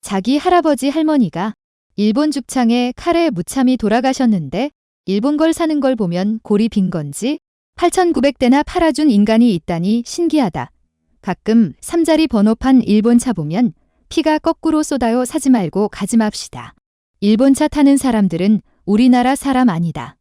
자기 할아버지 할머니가 일본 죽창에 칼에 무참히 돌아가셨는데 일본 걸 사는 걸 보면 골이 빈 건지 8,900대나 팔아준 인간이 있다니 신기하다. 가끔 3자리 번호판 일본 차 보면 피가 거꾸로 쏟아요. 사지 말고 가지 맙시다. 일본 차 타는 사람들은 우리나라 사람 아니다.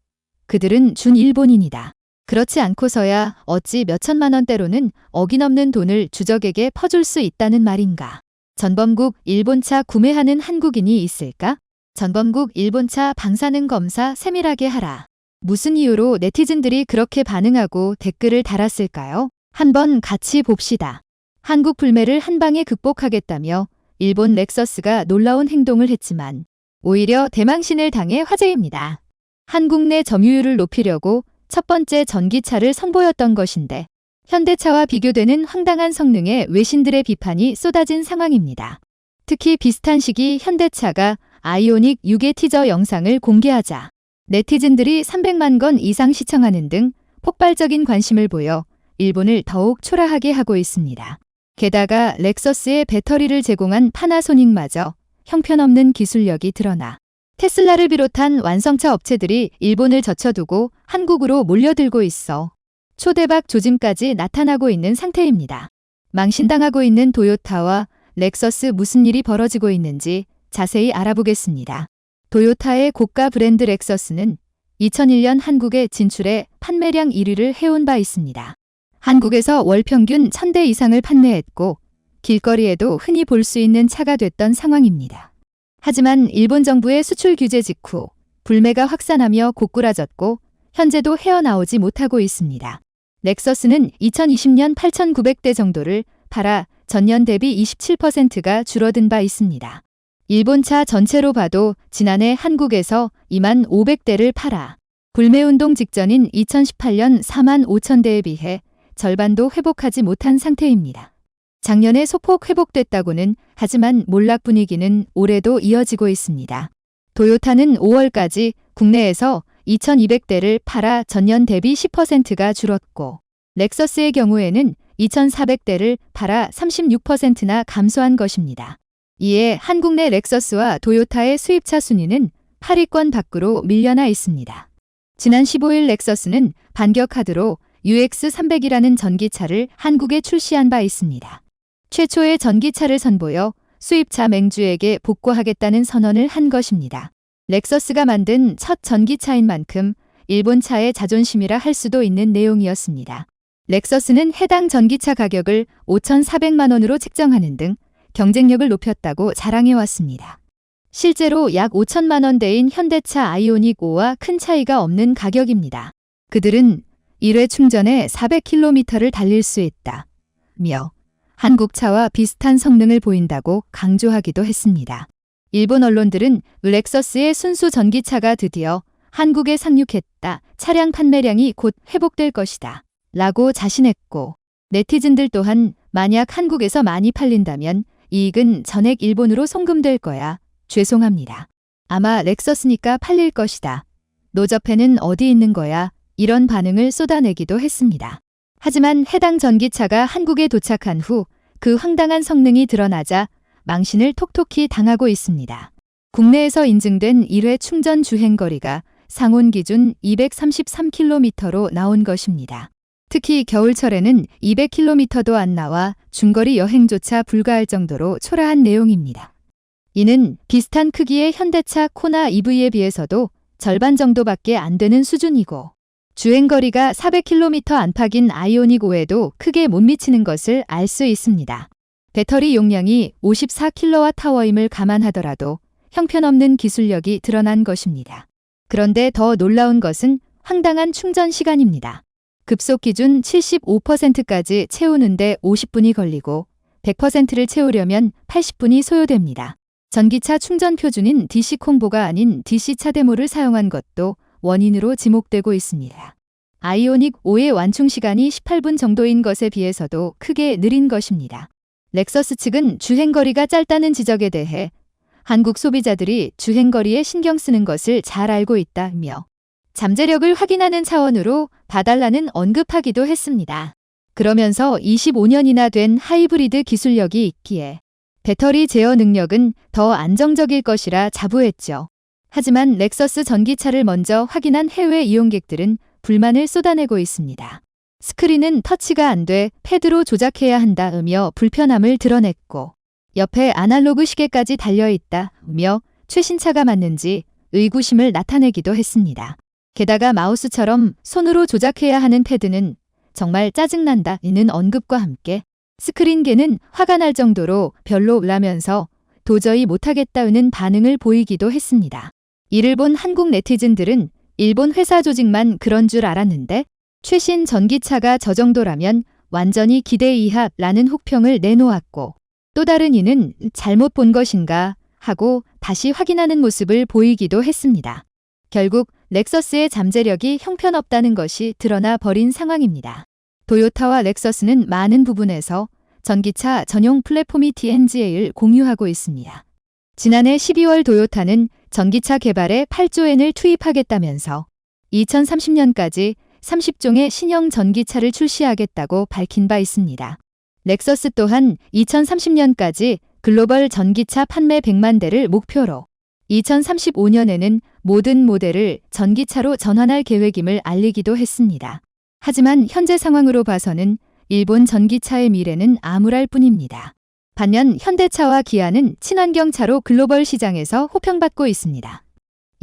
그들은 준일본인이다. 그렇지 않고서야 어찌 몇천만 원대로는 어기넘는 돈을 주적에게 퍼줄 수 있다는 말인가. 전범국 일본차 구매하는 한국인이 있을까? 전범국 일본차 방사능 검사 세밀하게 하라. 무슨 이유로 네티즌들이 그렇게 반응하고 댓글을 달았을까요? 한번 같이 봅시다. 한국 불매를 한방에 극복하겠다며 일본 렉서스가 놀라운 행동을 했지만 오히려 대망신을 당해 화제입니다. 한국 내 점유율을 높이려고 첫 번째 전기차를 선보였던 것인데 현대차와 비교되는 황당한 성능에 외신들의 비판이 쏟아진 상황입니다. 특히 비슷한 시기 현대차가 아이오닉 6의 티저 영상을 공개하자 네티즌들이 300만 건 이상 시청하는 등 폭발적인 관심을 보여 일본을 더욱 초라하게 하고 있습니다. 게다가 렉서스의 배터리를 제공한 파나소닉마저 형편없는 기술력이 드러나 테슬라를 비롯한 완성차 업체들이 일본을 젖혀두고 한국으로 몰려들고 있어 초대박 조짐까지 나타나고 있는 상태입니다. 망신당하고 있는 도요타와 렉서스 무슨 일이 벌어지고 있는지 자세히 알아보겠습니다. 도요타의 고가 브랜드 렉서스는 2001년 한국에 진출해 판매량 1위를 해온 바 있습니다. 한국에서 월 평균 1,000대 이상을 판매했고 길거리에도 흔히 볼 수 있는 차가 됐던 상황입니다. 하지만 일본 정부의 수출 규제 직후 불매가 확산하며 고꾸라졌고 현재도 헤어나오지 못하고 있습니다. 렉서스는 2020년 8,900대 정도를 팔아 전년 대비 27%가 줄어든 바 있습니다. 일본 차 전체로 봐도 지난해 한국에서 25,500대를 팔아 불매운동 직전인 2018년 45,000대에 비해 절반도 회복하지 못한 상태입니다. 작년에 소폭 회복됐다고는 하지만 몰락 분위기는 올해도 이어지고 있습니다. 도요타는 5월까지 국내에서 2,200대를 팔아 전년 대비 10%가 줄었고 렉서스의 경우에는 2,400대를 팔아 36%나 감소한 것입니다. 이에 한국 내 렉서스와 도요타의 수입차 순위는 8위권 밖으로 밀려나 있습니다. 지난 15일 렉서스는 반격 카드로 UX300이라는 전기차를 한국에 출시한 바 있습니다. 최초의 전기차를 선보여 수입차 맹주에게 복구하겠다는 선언을 한 것입니다. 렉서스가 만든 첫 전기차인 만큼 일본 차의 자존심이라 할 수도 있는 내용이었습니다. 렉서스는 해당 전기차 가격을 5,400만 원으로 책정하는 등 경쟁력을 높였다고 자랑해왔습니다. 실제로 약 5천만 원대인 현대차 아이오닉 5와 큰 차이가 없는 가격입니다. 그들은 1회 충전에 400km를 달릴 수 있다며 한국차와 비슷한 성능을 보인다고 강조하기도 했습니다. 일본 언론들은 렉서스의 순수 전기차가 드디어 한국에 상륙했다. 차량 판매량이 곧 회복될 것이다. 라고 자신했고 네티즌들 또한 만약 한국에서 많이 팔린다면 이익은 전액 일본으로 송금될 거야. 죄송합니다. 아마 렉서스니까 팔릴 것이다. 노접해는 어디 있는 거야? 이런 반응을 쏟아내기도 했습니다. 하지만 해당 전기차가 한국에 도착한 후 그 황당한 성능이 드러나자 망신을 톡톡히 당하고 있습니다. 국내에서 인증된 1회 충전 주행거리가 상온 기준 233km로 나온 것입니다. 특히 겨울철에는 200km도 안 나와 중거리 여행조차 불가할 정도로 초라한 내용입니다. 이는 비슷한 크기의 현대차 코나 EV에 비해서도 절반 정도밖에 안 되는 수준이고 주행거리가 400km 안팎인 아이오닉 5에도 크게 못 미치는 것을 알 수 있습니다. 배터리 용량이 54kWh임을 감안하더라도 형편없는 기술력이 드러난 것입니다. 그런데 더 놀라운 것은 황당한 충전 시간입니다. 급속 기준 75%까지 채우는데 50분이 걸리고 100%를 채우려면 80분이 소요됩니다. 전기차 충전 표준인 DC 콤보가 아닌 DC 차데모를 사용한 것도 원인으로 지목되고 있습니다. 아이오닉 5의 완충 시간이 18분 정도인 것에 비해서도 크게 느린 것입니다. 렉서스 측은 주행거리가 짧다는 지적에 대해 한국 소비자들이 주행거리에 신경 쓰는 것을 잘 알고 있다며 잠재력을 확인하는 차원으로 봐달라는 언급하기도 했습니다. 그러면서 25년이나 된 하이브리드 기술력이 있기에 배터리 제어 능력은 더 안정적일 것이라 자부했죠. 하지만 렉서스 전기차를 먼저 확인한 해외 이용객들은 불만을 쏟아내고 있습니다. 스크린은 터치가 안 돼 패드로 조작해야 한다으며 불편함을 드러냈고 옆에 아날로그 시계까지 달려있다으며 최신차가 맞는지 의구심을 나타내기도 했습니다. 게다가 마우스처럼 손으로 조작해야 하는 패드는 정말 짜증난다는 언급과 함께 스크린계는 화가 날 정도로 별로라면서 도저히 못하겠다는 반응을 보이기도 했습니다. 이를 본 한국 네티즌들은 일본 회사 조직만 그런 줄 알았는데 최신 전기차가 저 정도라면 완전히 기대 이하라는 혹평을 내놓았고 또 다른 이는 잘못 본 것인가 하고 다시 확인하는 모습을 보이기도 했습니다. 결국 렉서스의 잠재력이 형편없다는 것이 드러나 버린 상황입니다. 도요타와 렉서스는 많은 부분에서 전기차 전용 플랫폼이 TNGA를 공유하고 있습니다. 지난해 12월 도요타는 전기차 개발에 8조엔을 투입하겠다면서 2030년까지 30종의 신형 전기차를 출시하겠다고 밝힌 바 있습니다. 렉서스 또한 2030년까지 글로벌 전기차 판매 100만 대를 목표로 2035년에는 모든 모델을 전기차로 전환할 계획임을 알리기도 했습니다. 하지만 현재 상황으로 봐서는 일본 전기차의 미래는 암울할 뿐입니다. 반면 현대차와 기아는 친환경차로 글로벌 시장에서 호평받고 있습니다.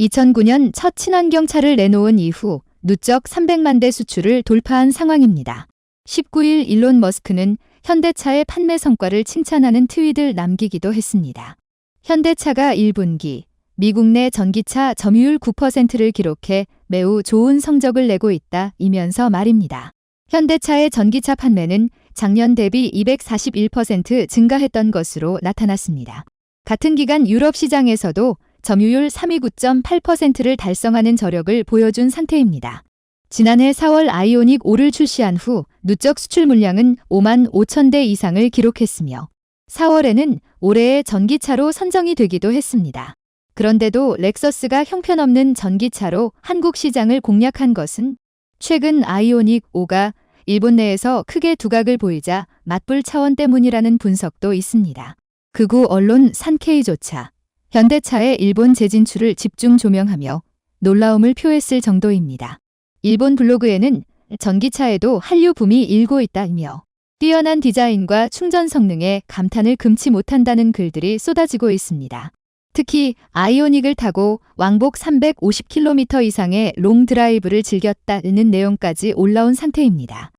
2009년 첫 친환경차를 내놓은 이후 누적 300만 대 수출을 돌파한 상황입니다. 19일 일론 머스크는 현대차의 판매 성과를 칭찬하는 트윗을 남기기도 했습니다. 현대차가 1분기 미국 내 전기차 점유율 9%를 기록해 매우 좋은 성적을 내고 있다이면서 말입니다. 현대차의 전기차 판매는 작년 대비 241% 증가했던 것으로 나타났습니다. 같은 기간 유럽 시장에서도 점유율 39.8%를 달성하는 저력을 보여준 상태입니다. 지난해 4월 아이오닉 5를 출시한 후 누적 수출 물량은 5만 5천 대 이상을 기록했으며 4월에는 올해의 전기차로 선정이 되기도 했습니다. 그런데도 렉서스가 형편없는 전기차로 한국 시장을 공략한 것은 최근 아이오닉 5가 일본 내에서 크게 두각을 보이자 맞불 차원 때문이라는 분석도 있습니다. 극우 언론 산케이조차 현대차의 일본 재진출을 집중 조명하며 놀라움을 표했을 정도입니다. 일본 블로그에는 전기차에도 한류 붐이 일고 있다며 뛰어난 디자인과 충전 성능에 감탄을 금치 못한다는 글들이 쏟아지고 있습니다. 특히 아이오닉을 타고 왕복 350km 이상의 롱드라이브를 즐겼다는 내용까지 올라온 상태입니다.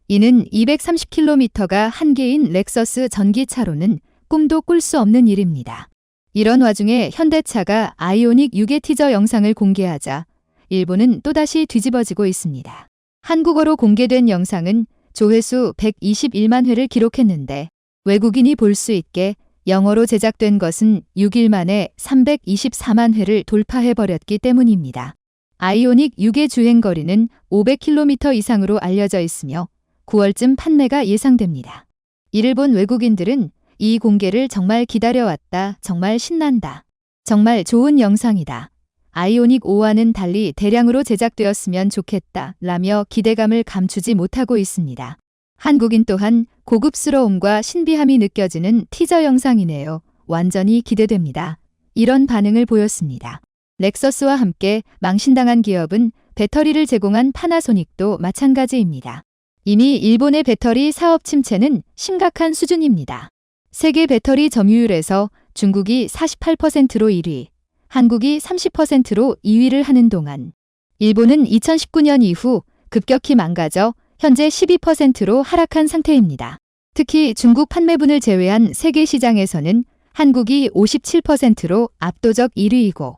이는 230km가 한계인 렉서스 전기차로는 꿈도 꿀 수 없는 일입니다. 이런 와중에 현대차가 아이오닉 6의 티저 영상을 공개하자 일본은 또다시 뒤집어지고 있습니다. 한국어로 공개된 영상은 조회수 121만 회를 기록했는데 외국인이 볼 수 있게 영어로 제작된 것은 6일 만에 324만 회를 돌파해버렸기 때문입니다. 아이오닉 6의 주행거리는 500km 이상으로 알려져 있으며 9월쯤 판매가 예상됩니다. 이를 본 외국인들은 이 공개를 정말 기다려왔다. 정말 신난다. 정말 좋은 영상이다. 아이오닉 5와는 달리 대량으로 제작되었으면 좋겠다. 라며 기대감을 감추지 못하고 있습니다. 한국인 또한 고급스러움과 신비함이 느껴지는 티저 영상이네요. 완전히 기대됩니다. 이런 반응을 보였습니다. 렉서스와 함께 망신당한 기업은 배터리를 제공한 파나소닉도 마찬가지입니다. 이미 일본의 배터리 사업 침체는 심각한 수준입니다. 세계 배터리 점유율에서 중국이 48%로 1위, 한국이 30%로 2위를 하는 동안 일본은 2019년 이후 급격히 망가져 현재 12%로 하락한 상태입니다. 특히 중국 판매분을 제외한 세계 시장에서는 한국이 57%로 압도적 1위이고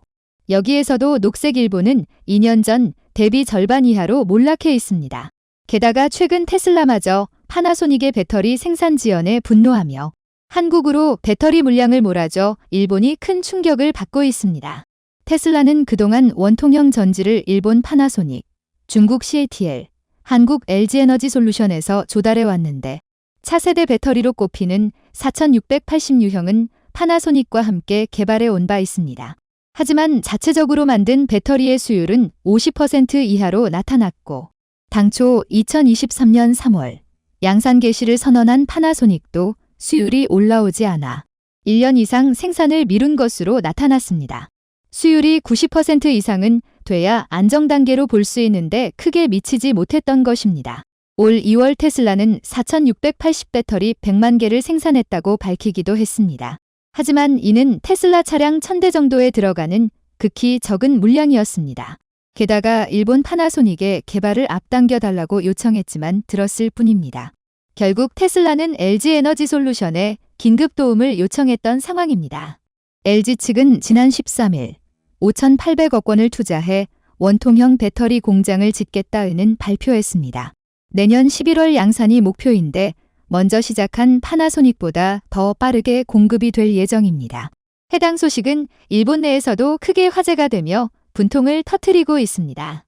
여기에서도 녹색 일본은 2년 전 대비 절반 이하로 몰락해 있습니다. 게다가 최근 테슬라마저 파나소닉의 배터리 생산 지연에 분노하며 한국으로 배터리 물량을 몰아줘 일본이 큰 충격을 받고 있습니다. 테슬라는 그동안 원통형 전지를 일본 파나소닉, 중국 CATL, 한국 LG에너지솔루션에서 조달해 왔는데 차세대 배터리로 꼽히는 4680유형은 파나소닉과 함께 개발해 온 바 있습니다. 하지만 자체적으로 만든 배터리의 수율은 50% 이하로 나타났고 당초 2023년 3월 양산 개시를 선언한 파나소닉도 수율이 올라오지 않아 1년 이상 생산을 미룬 것으로 나타났습니다. 수율이 90% 이상은 돼야 안정 단계로 볼 수 있는데 크게 미치지 못했던 것입니다. 올 2월 테슬라는 4,680 배터리 100만 개를 생산했다고 밝히기도 했습니다. 하지만 이는 테슬라 차량 1,000대 정도에 들어가는 극히 적은 물량이었습니다. 게다가 일본 파나소닉에 개발을 앞당겨 달라고 요청했지만 들었을 뿐입니다. 결국 테슬라는 LG에너지솔루션에 긴급 도움을 요청했던 상황입니다. LG 측은 지난 13일 5,800억 원을 투자해 원통형 배터리 공장을 짓겠다는 발표했습니다. 내년 11월 양산이 목표인데 먼저 시작한 파나소닉보다 더 빠르게 공급이 될 예정입니다. 해당 소식은 일본 내에서도 크게 화제가 되며 분통을 터뜨리고 있습니다.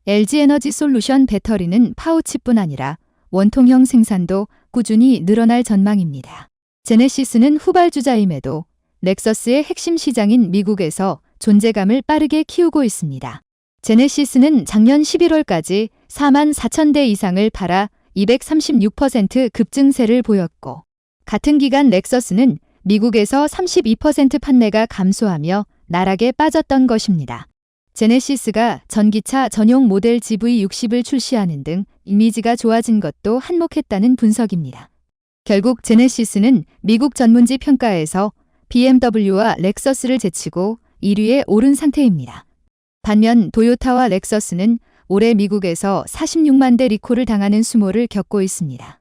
LG에너지솔루션 배터리는 파우치뿐 아니라 원통형 생산도 꾸준히 늘어날 전망입니다. 제네시스는 후발주자임에도 넥서스의 핵심 시장인 미국에서 존재감을 빠르게 키우고 있습니다. 제네시스는 작년 11월까지 44,000대 이상을 팔아 236% 급증세를 보였고, 같은 기간 넥서스는 미국에서 32% 판매가 감소하며 나락에 빠졌던 것입니다. 제네시스가 전기차 전용 모델 GV60을 출시하는 등 이미지가 좋아진 것도 한몫했다는 분석입니다. 결국 제네시스는 미국 전문지 평가에서 BMW와 렉서스를 제치고 1위에 오른 상태입니다. 반면 도요타와 렉서스는 올해 미국에서 46만 대 리콜을 당하는 수모를 겪고 있습니다.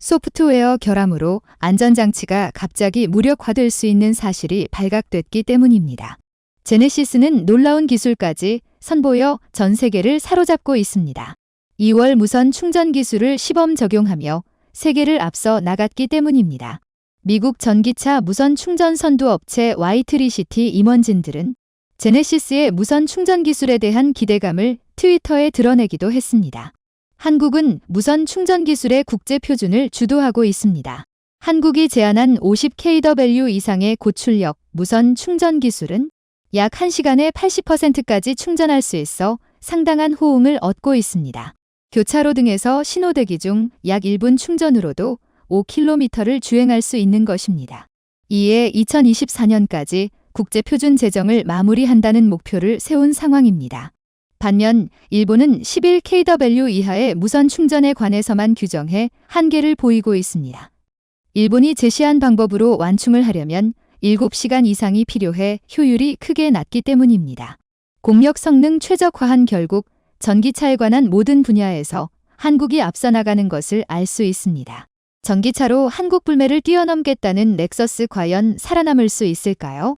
소프트웨어 결함으로 안전장치가 갑자기 무력화될 수 있는 사실이 발각됐기 때문입니다. 제네시스는 놀라운 기술까지 선보여 전 세계를 사로잡고 있습니다. 2월 무선 충전 기술을 시범 적용하며 세계를 앞서 나갔기 때문입니다. 미국 전기차 무선 충전 선두 업체 와이트리시티 임원진들은 제네시스의 무선 충전 기술에 대한 기대감을 트위터에 드러내기도 했습니다. 한국은 무선 충전 기술의 국제 표준을 주도하고 있습니다. 한국이 제안한 50kW 이상의 고출력 무선 충전 기술은 약 1시간에 80%까지 충전할 수 있어 상당한 호응을 얻고 있습니다. 교차로 등에서 신호대기 중 약 1분 충전으로도 5km를 주행할 수 있는 것입니다. 이에 2024년까지 국제표준 제정을 마무리한다는 목표를 세운 상황입니다. 반면 일본은 11kW 이하의 무선 충전에 관해서만 규정해 한계를 보이고 있습니다. 일본이 제시한 방법으로 완충을 하려면 7시간 이상이 필요해 효율이 크게 낮기 때문입니다. 공력 성능 최적화한 결국 전기차에 관한 모든 분야에서 한국이 앞서 나가는 것을 알 수 있습니다. 전기차로 한국 불매를 뛰어넘겠다는 넥서스 과연 살아남을 수 있을까요?